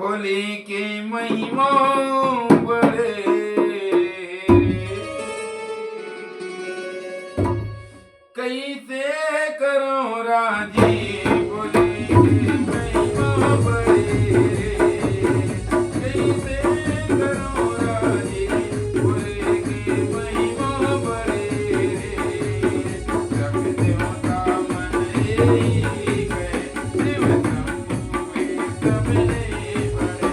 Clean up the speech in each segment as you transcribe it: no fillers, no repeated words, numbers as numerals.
भोले के महिमा बड़े, कैसे करो राजी, भोले के महिमा बड़े, कैसे करो राजी, भोले के महिमा बड़े, सब देवता मन एक है, शिव शंभु एक सब नहीं बड़े,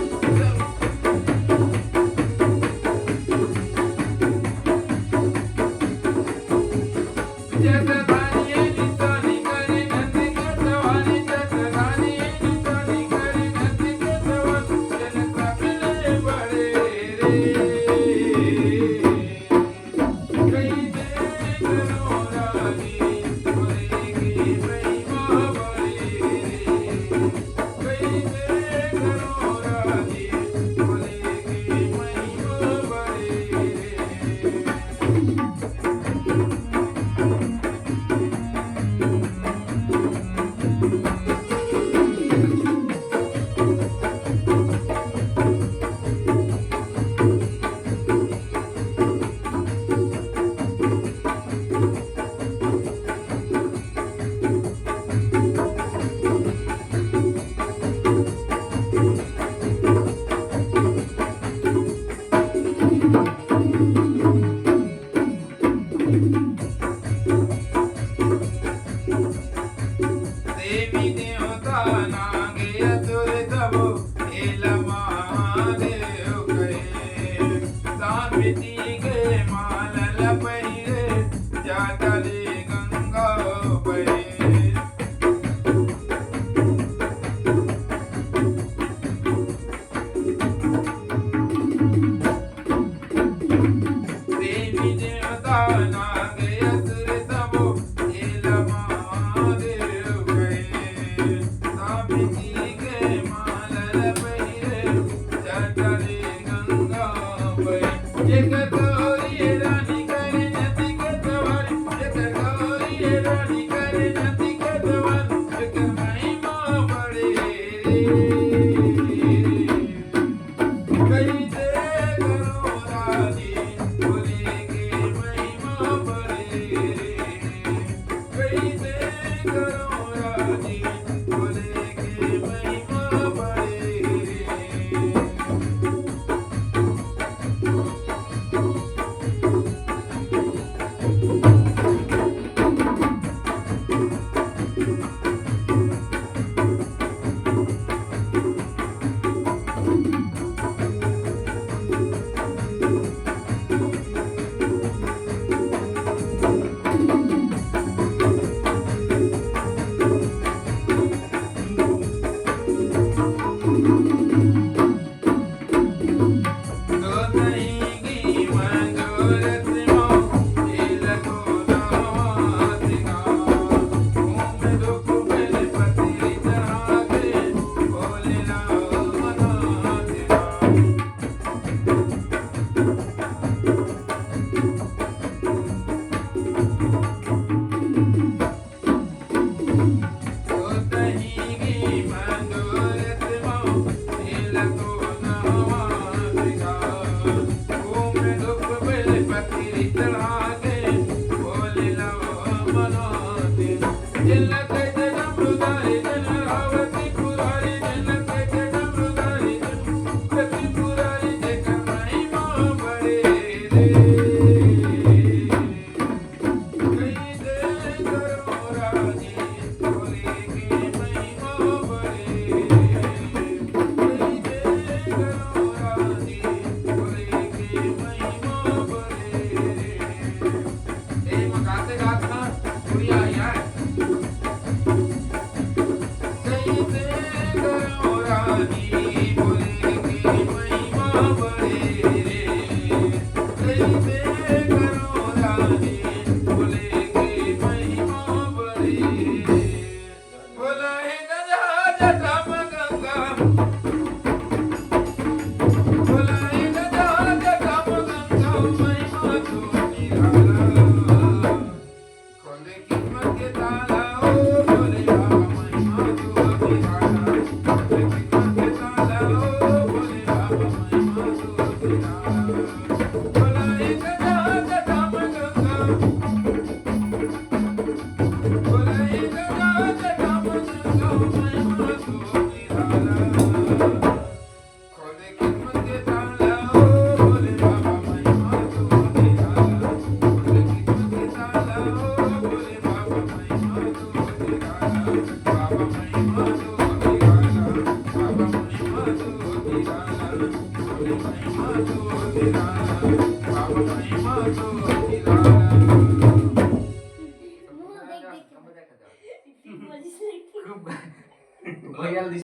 जगदानी निशानी करे नंद के सवारी, जगदानी निशानी करे नंद के सवारी, जन कपिले बड़े रे, कैसे करो राजी, भोले की महिमा बड़े रे, कैसे करो राजी, भोले की महिमा बड़े देवी देवता नागे असुर सब हेल महादेव कहे, सावित्री के माल लपहिरे, जातले गंगा बहे, देवी देवता नागे असुर सब हेल महादेव कहे, सावित्री के माल लपहिरे, जातले गंगा बहे, एक गौरी रानी करे नदी के सवारी, एक गौरी रानी करे नदी के सवारी, एक महिमा बड़े रे, कैसे करो राजी, भोले के महिमा बड़े रे, कैसे करो राजी, भोले के महिमा बड़े रे। खूप भैयाला